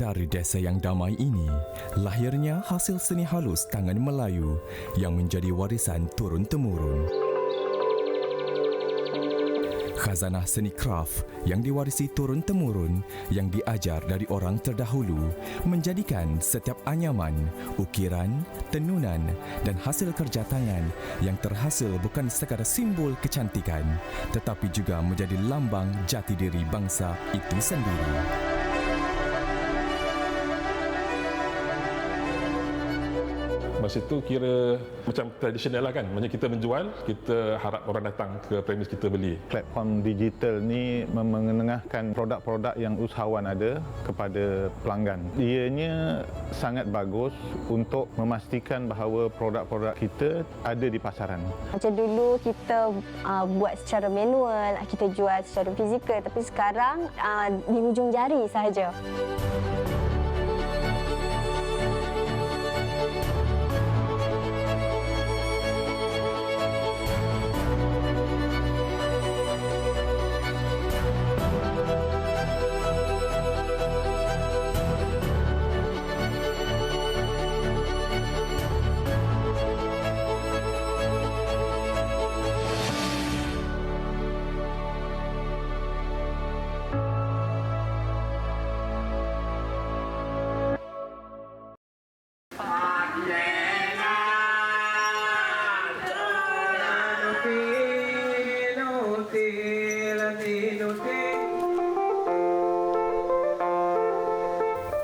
Dari desa yang damai ini, lahirnya hasil seni halus tangan Melayu yang menjadi warisan turun-temurun. Khazanah seni kraf yang diwarisi turun-temurun yang diajar dari orang terdahulu menjadikan setiap anyaman, ukiran, tenunan dan hasil kerja tangan yang terhasil bukan sekadar simbol kecantikan tetapi juga menjadi lambang jati diri bangsa itu sendiri. Masa itu kira macam tradisional lah kan. Maksudnya kita menjual, kita harap orang datang ke premis kita beli. Platform digital ni mengenengahkan produk-produk yang usahawan ada kepada pelanggan. Ianya sangat bagus untuk memastikan bahawa produk-produk kita ada di pasaran. Macam dulu kita buat secara manual, kita jual secara fizikal, tapi sekarang di hujung jari sahaja.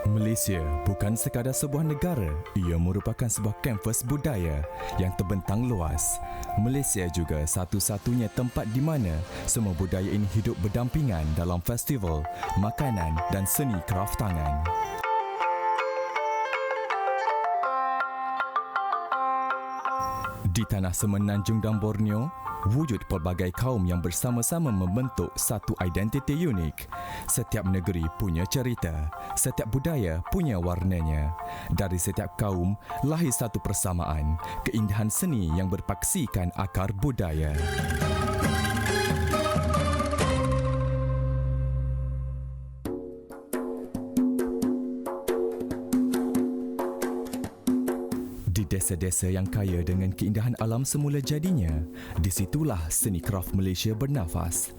Malaysia bukan sekadar sebuah negara, ia merupakan sebuah kanvas budaya yang terbentang luas. Malaysia juga satu-satunya tempat di mana semua budaya ini hidup berdampingan dalam festival, makanan dan seni kraf tangan. Di tanah Semenanjung dan Borneo, wujud pelbagai kaum yang bersama-sama membentuk satu identiti unik. Setiap negeri punya cerita, setiap budaya punya warnanya. Dari setiap kaum lahir satu persamaan, keindahan seni yang berpaksikan akar budaya. Di desa-desa yang kaya dengan keindahan alam semula jadinya, disitulah seni kraf Malaysia bernafas.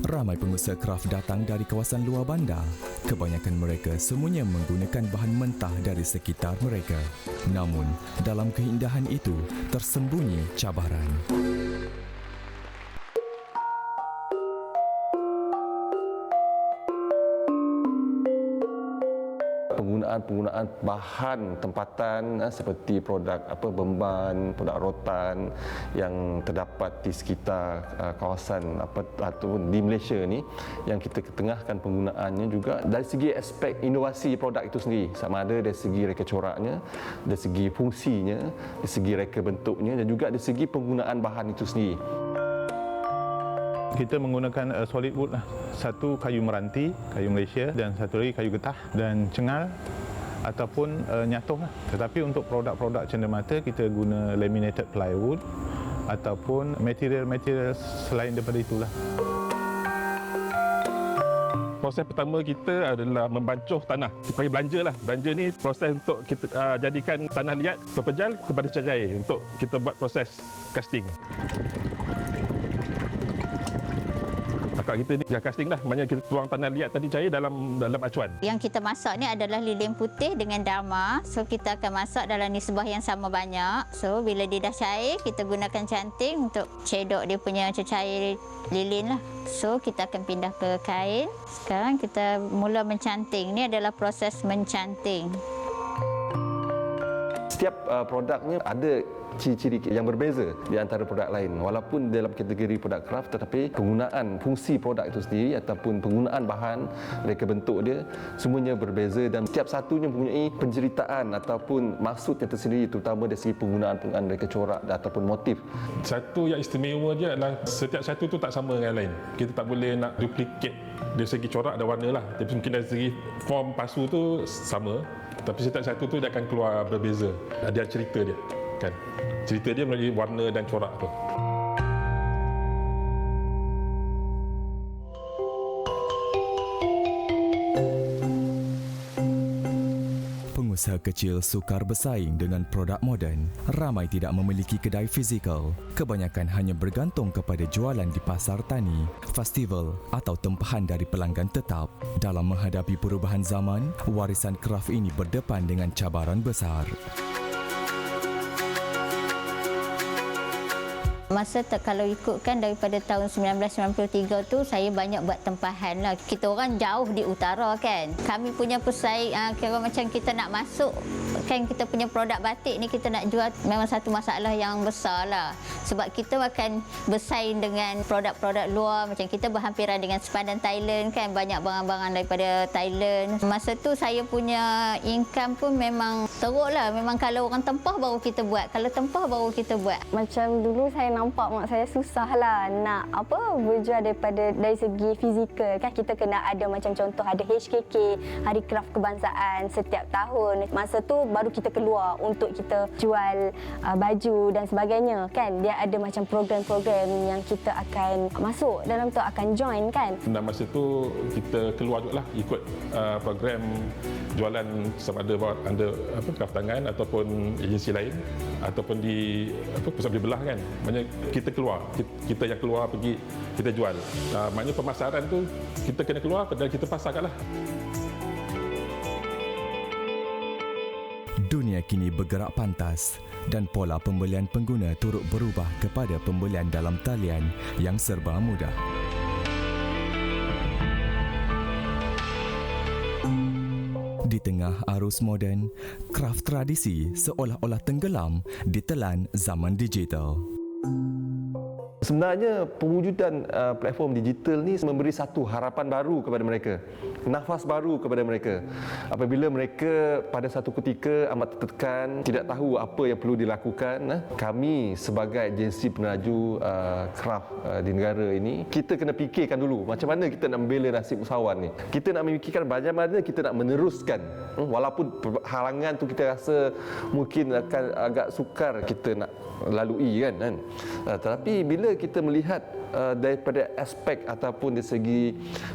Ramai pengusaha kraf datang dari kawasan luar bandar. Kebanyakan mereka semuanya menggunakan bahan mentah dari sekitar mereka. Namun, dalam keindahan itu tersembunyi cabaran. Penggunaan bahan tempatan seperti produk beban, produk rotan yang terdapat di sekitar kawasan ataupun di Malaysia ni yang kita ketengahkan penggunaannya juga dari segi aspek inovasi produk itu sendiri, sama ada dari segi reka coraknya, dari segi fungsinya, dari segi reka bentuknya dan juga dari segi penggunaan bahan itu sendiri. Kita menggunakan solid wood lah. Satu kayu meranti, kayu Malaysia, dan satu lagi kayu getah dan cengal ataupun nyatoh lah. Tetapi untuk produk-produk cenderamata kita guna laminated plywood ataupun material-material selain daripada itulah. Proses pertama kita adalah membancuh tanah. Kita panggil belanja lah. Belanja ni proses untuk kita jadikan tanah liat terpejal kepada cair untuk kita buat proses casting. Akak kita ni dah casting dah. Maknanya kita tuang tanah liat tadi cair dalam acuan. Yang kita masak ni adalah lilin putih dengan darma. So kita akan masak dalam nisbah yang sama banyak. So bila dia dah cair, kita gunakan canting untuk cedok dia punya cecair lilin lah. So kita akan pindah ke kain. Sekarang kita mula mencanting. Ni adalah proses mencanting. Setiap produknya ada ciri-ciri yang berbeza di antara produk lain. Walaupun dalam kategori produk craft, tetapi penggunaan fungsi produk itu sendiri ataupun penggunaan bahan, reka bentuk dia semuanya berbeza dan setiap satunya mempunyai penceritaan ataupun maksud yang tersendiri, terutama dari segi penggunaan reka corak ataupun motif. Satu yang istimewa dia adalah setiap satu tu tak sama dengan lain. Kita tak boleh nak duplicate dari segi corak dan warna lah. Tapi mungkin dari segi form pasu tu sama, tapi setiap satu tu dia akan keluar berbeza. Ada cerita dia kan. Cerita dia melalui warna dan corak tu. Usaha kecil sukar bersaing dengan produk moden. Ramai tidak memiliki kedai fizikal. Kebanyakan hanya bergantung kepada jualan di pasar tani, festival atau tempahan dari pelanggan tetap. Dalam menghadapi perubahan zaman, warisan kraf ini berdepan dengan cabaran besar. Masa kalau ikutkan daripada tahun 1993 tu saya banyak buat tempahan lah. Kita orang jauh di utara kan. Kami punya pesaing kira macam kita nak masuk kan kita punya produk batik ni kita nak jual memang satu masalah yang besar lah. Sebab kita akan bersaing dengan produk-produk luar macam kita berhampiran dengan sepadan Thailand kan, banyak barang-barang daripada Thailand. Masa tu saya punya income pun memang teruk lah. Memang kalau orang tempah baru kita buat. Kalau tempah baru kita buat. Macam dulu saya nampak mak saya susah lah nak berjual dari segi fizikal kan. Kita kena ada macam contoh ada HKK, Hari Kraf Kebangsaan setiap tahun. Masa tu baru kita keluar untuk kita jual baju dan sebagainya kan. Dia ada macam program-program yang kita akan masuk dalam tu, akan join kan. Dan masa tu kita keluar juga lah ikut program jualan sama ada under kraf tangan ataupun agensi lain ataupun di pusat beli belah kan. Maknanya kita keluar, kita yang keluar pergi kita jual. Maknanya pemasaran tu kita kena keluar dan kita pasarkan lah. Dunia kini bergerak pantas dan pola pembelian pengguna turut berubah kepada pembelian dalam talian yang serba mudah. Di tengah arus moden, kraf tradisi seolah-olah tenggelam ditelan zaman digital. Sebenarnya pewujudan platform digital ni memberi satu harapan baru kepada mereka, nafas baru kepada mereka. Apabila mereka pada satu ketika amat tertekan, tidak tahu apa yang perlu dilakukan, kami sebagai agensi peneraju kraf di negara ini, kita kena fikirkan dulu macam mana kita nak membela nasib usahawan ni. Kita nak memikirkan bagaimana kita nak meneruskan, walaupun halangan tu kita rasa mungkin akan agak sukar kita nak lalui kan. Tetapi bila kita melihat daripada aspek ataupun dari segi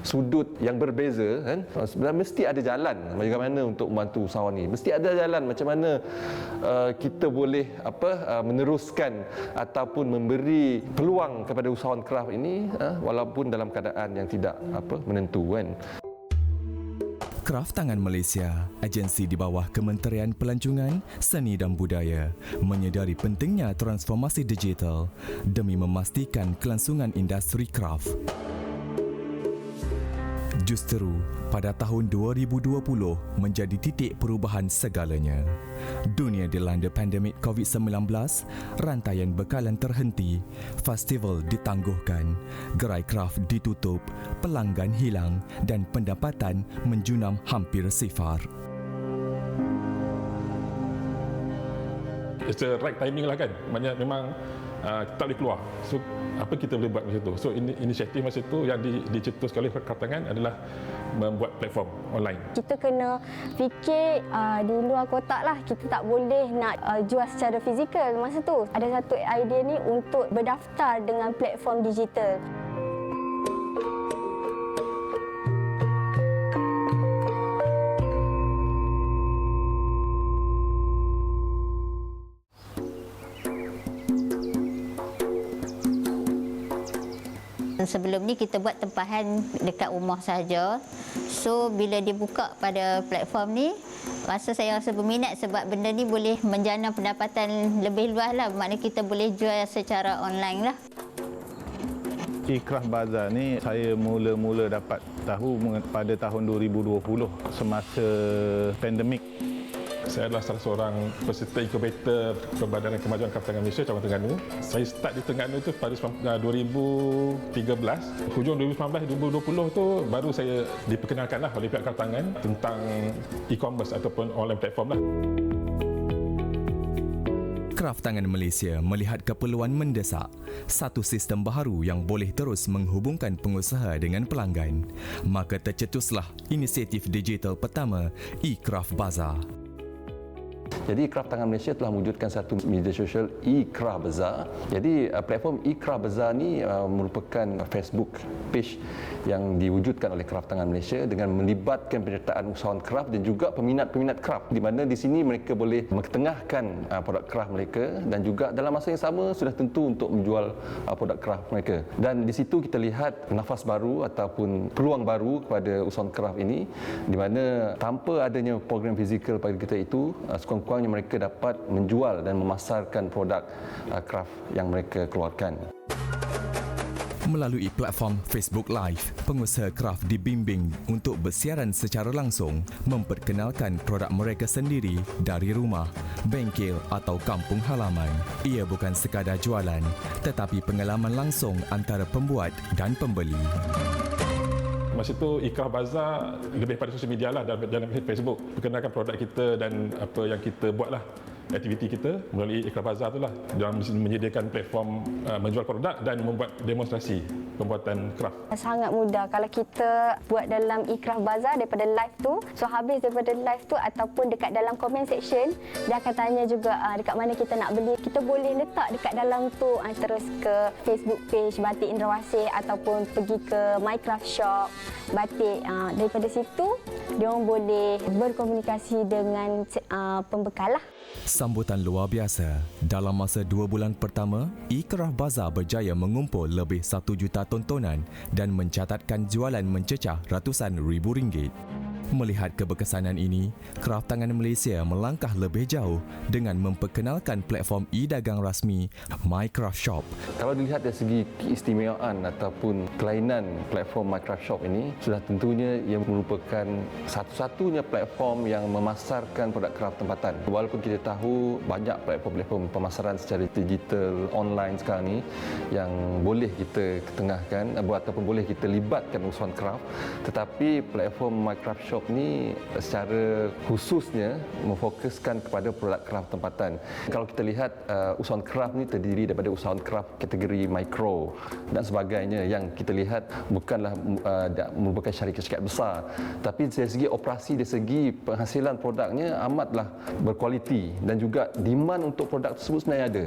sudut yang berbeza kan, sebenarnya mesti ada jalan bagaimana untuk membantu usahawan ni. Mesti ada jalan macam mana kita boleh meneruskan ataupun memberi peluang kepada usahawan kraf ini walaupun dalam keadaan yang tidak menentu kan. Kraf Tangan Malaysia, agensi di bawah Kementerian Pelancongan, Seni dan Budaya, menyedari pentingnya transformasi digital demi memastikan kelangsungan industri kraf. Justeru, pada tahun 2020 menjadi titik perubahan segalanya. Dunia dilanda pandemik COVID-19, rantaian bekalan terhenti, festival ditangguhkan, gerai kraf ditutup, pelanggan hilang dan pendapatan menjunam hampir sifar. It's the right timing lah kan. Maknanya memang kita tak boleh keluar. So apa kita boleh buat masa tu? So inisiatif masa tu yang dicetuskan oleh Kraf Tangan adalah membuat platform online. Kita kena fikir di luar kotak lah. Kita tak boleh nak jual secara fizikal masa tu. Ada satu idea ni untuk berdaftar dengan platform digital. Sebelum ni kita buat tempahan dekat rumah saja. So bila dia buka pada platform ni, saya rasa berminat sebab benda ni boleh menjana pendapatan lebih luas lah. Maknanya kita boleh jual secara online lah. E-Kraf Bazaar ni saya mula-mula dapat tahu pada tahun 2020 semasa pandemik. Saya adalah salah seorang peserta inkubator Perbadanan Kemajuan Kraf Tangan Malaysia cabang Terengganu. Saya start di Terengganu tu pada 2013. Hujung 2019-2020 tu baru saya diperkenalkanlah oleh pihak Kraf Tangan tentang e-commerce ataupun online platform lah. Kraf Tangan Malaysia melihat keperluan mendesak satu sistem baharu yang boleh terus menghubungkan pengusaha dengan pelanggan. Maka tercetuslah inisiatif digital pertama E-Kraf Bazaar. Jadi Kraf Tangan Malaysia telah mewujudkan satu media sosial E-Kraf Bazaar. Jadi platform E-Kraf Bazaar ni merupakan Facebook page yang diwujudkan oleh Kraft Tangan Malaysia dengan melibatkan penyertaan usahawan kraft dan juga peminat-peminat kraft, di mana di sini mereka boleh mengetengahkan produk kraft mereka dan juga dalam masa yang sama sudah tentu untuk menjual produk kraft mereka. Dan di situ kita lihat nafas baru ataupun peluang baru kepada usahawan kraft ini, di mana tanpa adanya program fizikal pada kita itu, sekurang-kurangnya mereka dapat menjual dan memasarkan produk kraft yang mereka keluarkan. Melalui platform Facebook Live, pengusaha kraft dibimbing untuk bersiaran secara langsung memperkenalkan produk mereka sendiri dari rumah, bengkel atau kampung halaman. Ia bukan sekadar jualan, tetapi pengalaman langsung antara pembuat dan pembeli. Masa itu Ikraf Bazaar lebih pada sosial media lah, dalam Facebook, perkenalkan produk kita dan apa yang kita buat lah, aktiviti kita melalui Ikraf Bazaar itulah, dalam menyediakan platform menjual produk dan membuat demonstrasi pembuatan kraft. Sangat mudah kalau kita buat dalam Ikraf Bazaar daripada live tu. So habis daripada live tu ataupun dekat dalam comment section, dia akan tanya juga dekat mana kita nak beli. Kita boleh letak dekat dalam tu, terus ke Facebook page Batik Indrawasih ataupun pergi ke MyCraft Shop Batik. Daripada situ dia orang boleh berkomunikasi dengan pembekal lah. Sambutan luar biasa. Dalam masa 2 bulan pertama, Ikraf Bazaar berjaya mengumpul lebih 1 juta tontonan dan mencatatkan jualan mencecah ratusan ribu ringgit. Melihat keberkesanan ini, Kraft Tangan Malaysia melangkah lebih jauh dengan memperkenalkan platform e-dagang rasmi MyCraft Shop. Kalau dilihat dari segi keistimewaan ataupun kelainan platform MyCraft Shop ini, sudah tentunya ia merupakan satu-satunya platform yang memasarkan produk kraft tempatan. Walaupun kita tahu banyak platform-platform pemasaran secara digital online sekarang ni yang boleh kita ketengahkan ataupun boleh kita libatkan usahawan kraft, tetapi platform MyCraft Shop ni secara khususnya memfokuskan kepada produk kraft tempatan. Kalau kita lihat usahawan kraft ni terdiri daripada usahawan kraft kategori mikro dan sebagainya, yang kita lihat bukanlah merupakan syarikat besar, tapi dari segi operasi, dari segi penghasilan produknya amatlah berkualiti dan juga demand untuk produk tersebut sebenarnya ada.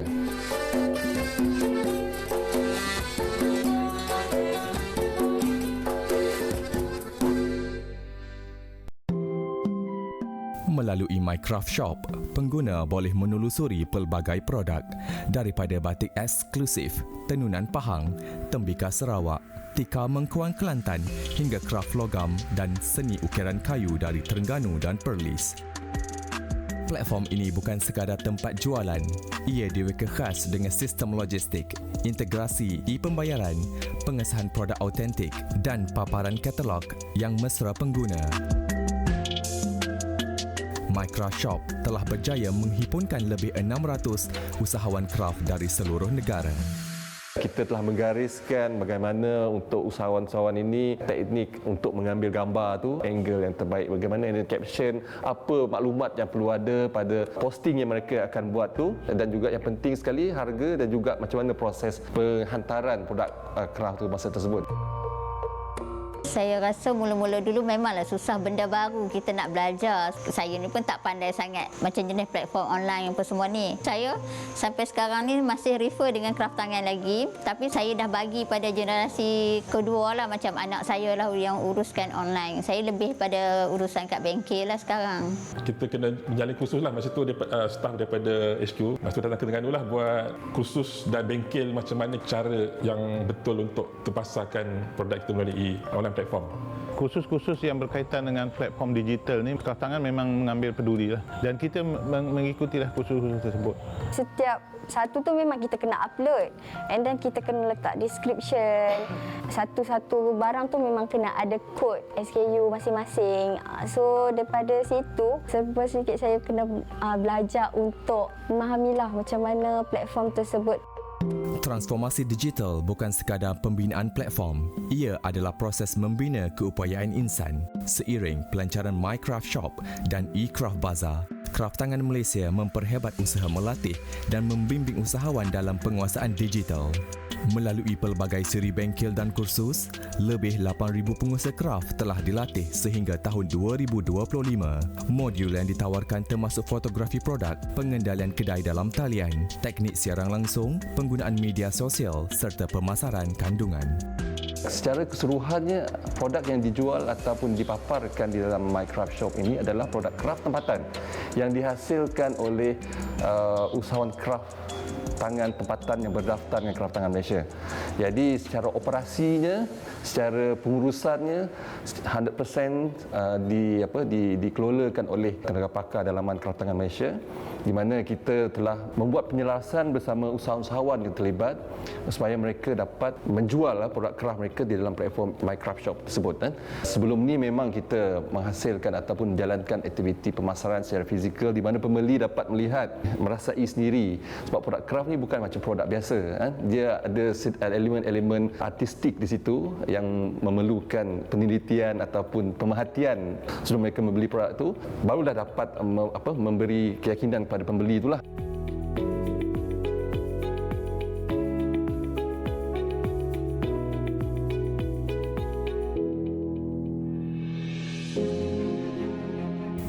Melalui MyCraft Shop, pengguna boleh menelusuri pelbagai produk daripada batik eksklusif, tenunan Pahang, tembikar Sarawak, tikar Mengkuang Kelantan hingga kraft logam dan seni ukiran kayu dari Terengganu dan Perlis. Platform ini bukan sekadar tempat jualan, ia direka khas dengan sistem logistik, integrasi e-pembayaran, pengesahan produk autentik dan paparan katalog yang mesra pengguna. MyCraft Shop telah berjaya menghimpunkan lebih 600 usahawan kraft dari seluruh negara. Kita telah menggariskan bagaimana untuk usahawan-usahawan ini teknik untuk mengambil gambar tu, angle yang terbaik, bagaimana ini caption, apa maklumat yang perlu ada pada posting yang mereka akan buat tu, dan juga yang penting sekali harga dan juga macam mana proses penghantaran produk kraft tu masa tersebut. Saya rasa mula-mula dulu memanglah susah, benda baru kita nak belajar. Saya ni pun tak pandai sangat macam jenis platform online apa semua ni. Saya sampai sekarang ni masih refer dengan kraft tangan lagi, tapi saya dah bagi pada generasi kedua lah, macam anak saya lah yang uruskan online. Saya lebih pada urusan kat bengkel lah sekarang. Kita kena menjalin kursus lah masa tu, staff daripada HQ. Masa tu datang ke Terengganu lah buat kursus dan bengkel macam mana cara yang betul untuk terpasarkan produk kita melalui online platform. Kursus-kursus yang berkaitan dengan platform digital ni, Kraft Tangan memang mengambil peduli lah, dan kita mengikutilah kursus-kursus tersebut. Setiap satu tu memang kita kena upload, and then kita kena letak description. Satu-satu barang tu memang kena ada kod SKU masing-masing. So daripada situ, serba sedikit saya kena belajar untuk memahamilah macam mana platform tersebut. Transformasi digital bukan sekadar pembinaan platform, ia adalah proses membina keupayaan insan. Seiring pelancaran MyCraft Shop dan eCraft Bazaar, Kraft Tangan Malaysia memperhebat usaha melatih dan membimbing usahawan dalam penguasaan digital. Melalui pelbagai siri bengkel dan kursus, lebih 8,000 pengusaha kraft telah dilatih sehingga tahun 2025. Modul yang ditawarkan termasuk fotografi produk, pengendalian kedai dalam talian, teknik siaran langsung, penggunaan media sosial serta pemasaran kandungan. Secara keseluruhannya, produk yang dijual ataupun dipaparkan di dalam MyCraft Shop ini adalah produk kraft tempatan yang dihasilkan oleh usahawan kraft tangan tempatan yang berdaftar dengan Kraft Tangan Malaysia. Jadi secara operasinya, secara pengurusannya 100% dikelolakan oleh tenaga pakar dalaman Kraft Tangan Malaysia, di mana kita telah membuat penyelarasan bersama usahawan-usahawan yang terlibat supaya mereka dapat menjual produk kraft mereka di dalam platform MyCraft Shop tersebut. Sebelum ni memang kita menghasilkan ataupun menjalankan aktiviti pemasaran secara fizikal di mana pembeli dapat melihat, merasai sendiri, sebab produk kraft ni bukan macam produk biasa. Dia ada elemen-elemen artistik di situ yang memerlukan penelitian ataupun pemerhatian sebelum mereka membeli produk tu, barulah dapat memberi keyakinan kepada pembeli itulah.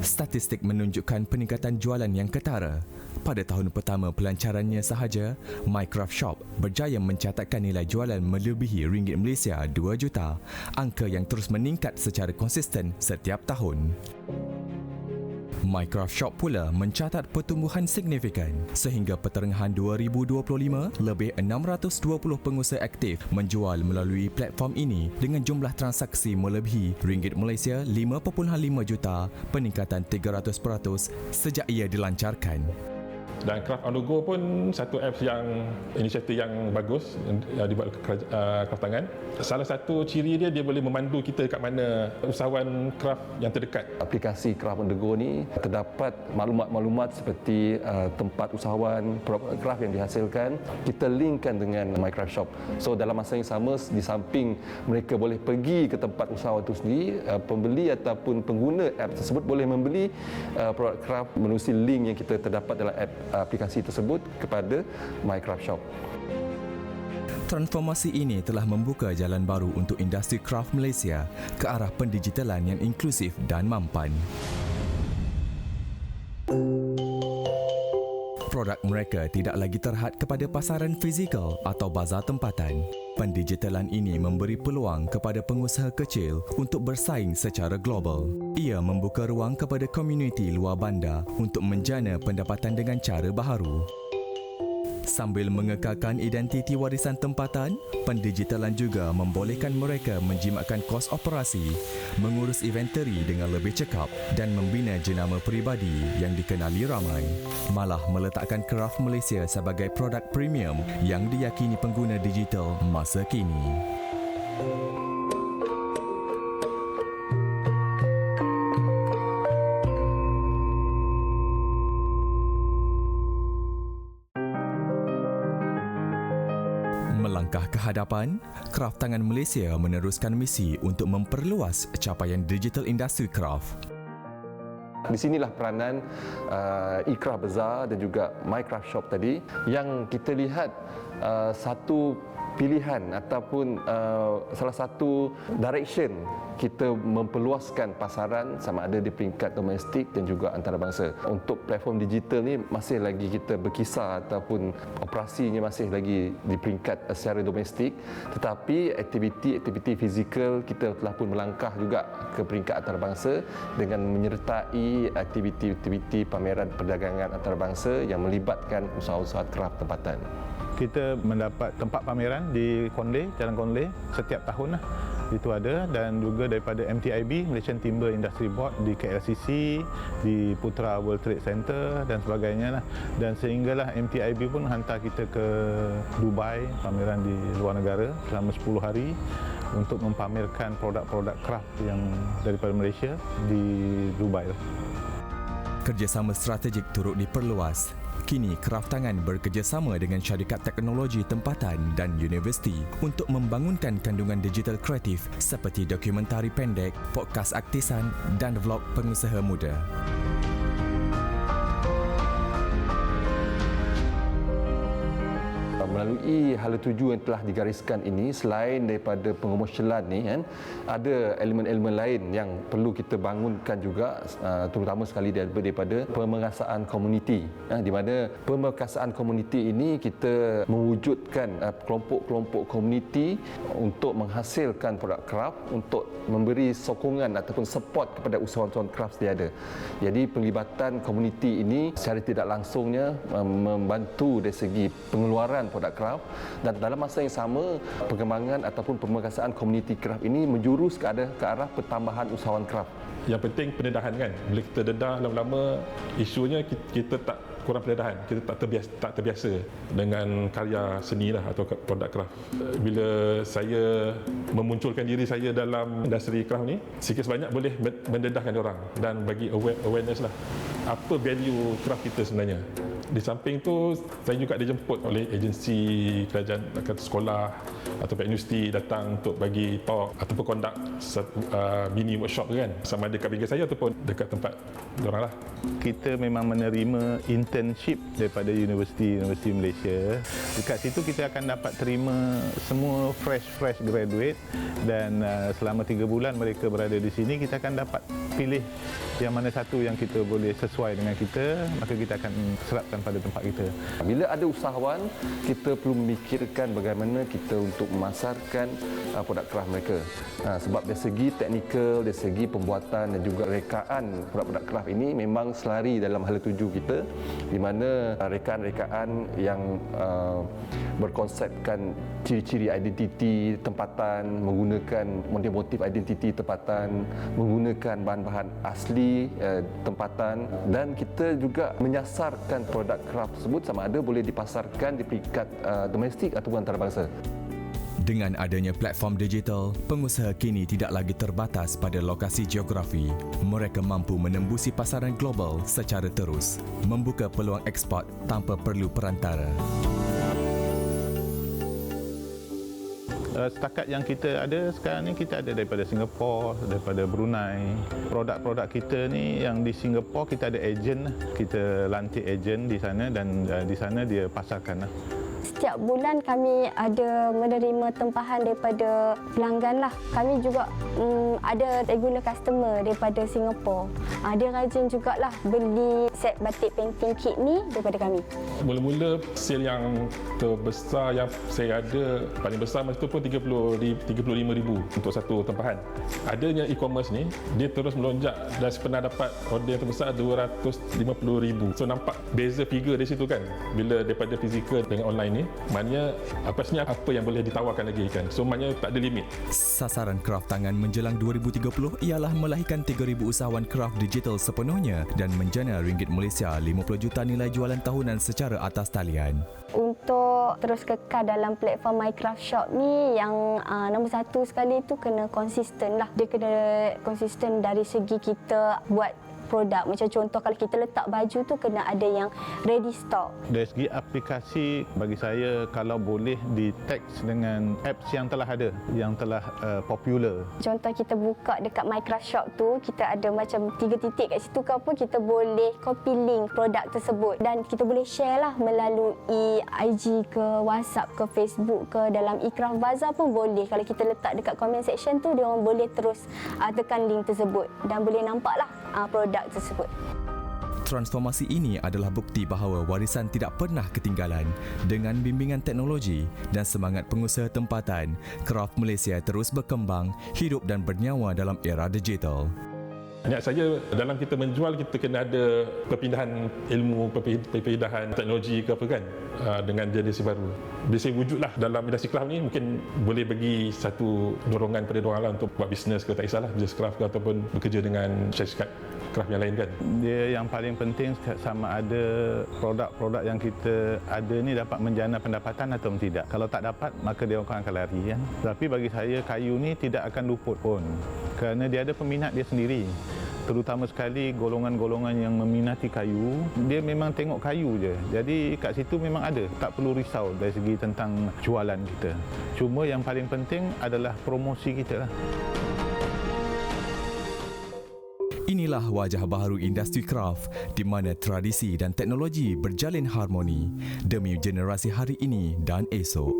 Statistik menunjukkan peningkatan jualan yang ketara. Pada tahun pertama pelancarannya sahaja, MyCraft Shop berjaya mencatatkan nilai jualan melebihi ringgit Malaysia 2 juta, angka yang terus meningkat secara konsisten setiap tahun. MyCraft Shop pula mencatat pertumbuhan signifikan sehingga pertengahan 2025 lebih 620 pengusaha aktif menjual melalui platform ini dengan jumlah transaksi melebihi ringgit Malaysia 5.5 juta, peningkatan 300% sejak ia dilancarkan. Dan Kraft on the Go pun satu apps yang inisiatif yang bagus yang dibuat Kraft Tangan. Salah satu ciri dia boleh memandu kita kat mana usahawan kraft yang terdekat. Aplikasi Kraft on the Go ni terdapat maklumat-maklumat seperti tempat usahawan, produk kraft yang dihasilkan, kita linkkan dengan MyCraft Shop. So dalam masa yang sama, di samping mereka boleh pergi ke tempat usahawan itu sendiri, pembeli ataupun pengguna app tersebut boleh membeli produk kraft menerusi link yang kita terdapat dalam aplikasi tersebut kepada MyCraft Shop. Transformasi ini telah membuka jalan baru untuk industri kraft Malaysia ke arah pendigitalan yang inklusif dan mampan. Produk mereka tidak lagi terhad kepada pasaran fizikal atau bazar tempatan. Pendigitalan ini memberi peluang kepada pengusaha kecil untuk bersaing secara global. Ia membuka ruang kepada komuniti luar bandar untuk menjana pendapatan dengan cara baharu. Sambil mengekalkan identiti warisan tempatan, pendigitalan juga membolehkan mereka menjimatkan kos operasi, mengurus inventory dengan lebih cekap dan membina jenama peribadi yang dikenali ramai. Malah meletakkan Kraft Malaysia sebagai produk premium yang diyakini pengguna digital masa kini. Melangkah ke hadapan, Kraft Tangan Malaysia meneruskan misi untuk memperluas capaian digital industri kraft. Di sinilah peranan eCraft Bazaar dan juga MyCraft Shop tadi, yang kita lihat satu pilihan ataupun salah satu direction kita memperluaskan pasaran sama ada di peringkat domestik dan juga antarabangsa. Untuk platform digital ni masih lagi kita berkisar ataupun operasinya masih lagi di peringkat secara domestik, tetapi aktiviti fizikal kita telah pun melangkah juga ke peringkat antarabangsa dengan menyertai aktiviti pameran perdagangan antarabangsa yang melibatkan usahawan-usahawan kraft tempatan. Kita mendapat tempat pameran di Konleh, Jalan Konleh setiap tahun lah. Itu ada, dan juga daripada MTIB, Malaysian Timber Industry Board, di KLCC, di Putra World Trade Center dan sebagainya lah. Dan sehinggalah MTIB pun hantar kita ke Dubai, pameran di luar negara selama 10 hari untuk mempamerkan produk-produk kraft yang daripada Malaysia di Dubai lah. Kerjasama strategik turut diperluas. Kini Kraft Tangan bekerjasama dengan syarikat teknologi tempatan dan universiti untuk membangunkan kandungan digital kreatif seperti dokumentari pendek, podcast artisan dan vlog pengusaha muda. Melalui hala tuju yang telah digariskan ini, selain daripada pengomersialan ni kan, ada elemen-elemen lain yang perlu kita bangunkan juga, terutama sekali daripada pemerkasaan komuniti. Di mana pemerkasaan komuniti ini kita mewujudkan kelompok-kelompok komuniti untuk menghasilkan produk kraft, untuk memberi sokongan ataupun support kepada usahawan-usahawan kraft sedia ada. Jadi penglibatan komuniti ini secara tidak langsungnya membantu dari segi pengeluaran produk kraft, dan dalam masa yang sama perkembangan ataupun pemerkasaan komuniti kraft ini menjurus ke arah pertambahan usahawan kraft. Yang penting pendedahan kan. Bila kita dedah lama-lama, isunya kita tak kurang pendedahan, kita tak terbiasa dengan karya seni lah atau produk kraft. Bila saya memunculkan diri saya dalam industri kraft ni, sikit sebanyak boleh mendedahkan orang dan bagi awareness lah apa value kraft kita sebenarnya. Di samping tu, saya juga dijemput oleh agensi kerajaan, sekolah atau universiti datang untuk bagi talk ataupun conduct mini workshop kan, sama ada kat bingkai saya ataupun dekat tempat diorang lah. Kita memang menerima internship daripada universiti Malaysia. Dekat situ kita akan dapat terima semua fresh graduate, dan selama 3 bulan mereka berada di sini, kita akan dapat pilih yang mana satu yang kita boleh sesuai dengan kita, maka kita akan serapkan pada tempat kita. Bila ada usahawan, kita perlu memikirkan bagaimana kita untuk memasarkan produk kraft mereka. Sebab dari segi teknikal, dari segi pembuatan dan juga rekaan produk-produk kraft ini memang selari dalam hala tuju kita, di mana rekaan-rekaan yang berkonsepkan ciri-ciri identiti tempatan, menggunakan motif-motif identiti tempatan, menggunakan bahan-bahan asli tempatan, dan kita juga menyasarkan produk kraft tersebut sama ada boleh dipasarkan di peringkat domestik ataupun antarabangsa. Dengan adanya platform digital, pengusaha kini tidak lagi terbatas pada lokasi geografi. Mereka mampu menembusi pasaran global secara terus, membuka peluang ekspor tanpa perlu perantara. Setakat yang kita ada sekarang ni, kita ada daripada Singapura, daripada Brunei. Produk-produk kita ni yang di Singapura kita ada ejen, kita lantik ejen di sana, dan di sana dia pasarkan lah. Setiap bulan kami ada menerima tempahan daripada pelanggan lah. Kami juga ada regular customer daripada Singapura. Dia rajin jugalah beli set batik painting kit ni daripada kami. Mula-mula sale yang terbesar yang saya ada, paling besar masa tu pun 35,000 untuk satu tempahan. Adanya e-commerce ni, dia terus melonjak dan pernah dapat order yang terbesar 250,000. So nampak beza figure di situ kan. Bila daripada fizikal dengan online ni, maknanya apa yang boleh ditawarkan lagi kan. So maknanya tak ada limit. Sasaran kraft tangan menjelang 2030 ialah melahirkan 3,000 usahawan kraft digital sepenuhnya dan menjana ringgit Malaysia 50 juta nilai jualan tahunan secara atas talian. Untuk terus kekal dalam platform MyCraft Shop ni, yang nombor satu sekali tu kena konsisten lah. Dia kena konsisten dari segi kita buat produk. Macam contoh kalau kita letak baju tu kena ada yang ready stock. Dari segi aplikasi, bagi saya kalau boleh di teks dengan apps yang telah ada, yang telah popular. Contoh kita buka dekat MyCraft Shop tu, kita ada macam 3 titik kat situ ke apa, kita boleh copy link produk tersebut dan kita boleh share lah melalui IG ke, WhatsApp ke, Facebook ke, dalam eCraft Bazaar pun boleh. Kalau kita letak dekat comment section tu, dia orang boleh terus tekan link tersebut dan boleh nampak lah produk tersebut. Transformasi ini adalah bukti bahawa warisan tidak pernah ketinggalan. Dengan bimbingan teknologi dan semangat pengusaha tempatan, Kraft Malaysia terus berkembang, hidup dan bernyawa dalam era digital. Niat saya dalam kita menjual, kita kena ada perpindahan ilmu, perpindahan teknologi ke apa kan, dengan generasi baru. Bila saya wujudlah dalam industri kraft ni, mungkin boleh bagi satu dorongan pada orang lah untuk buat bisnes ke, tak kisahlah bisnes kraft ke ataupun bekerja dengan syarikat kraft yang lain kan. Dia yang paling penting sama ada produk-produk yang kita ada ni dapat menjana pendapatan atau tidak. Kalau tak dapat, maka dia orang akan lari kan. Tapi bagi saya, kayu ni tidak akan luput pun, kerana dia ada peminat dia sendiri. Terutama sekali golongan-golongan yang meminati kayu, dia memang tengok kayu je. Jadi kat situ memang ada, tak perlu risau dari segi tentang jualan kita. Cuma yang paling penting adalah promosi kita lah. Inilah wajah baharu industri kraft di mana tradisi dan teknologi berjalin harmoni demi generasi hari ini dan esok.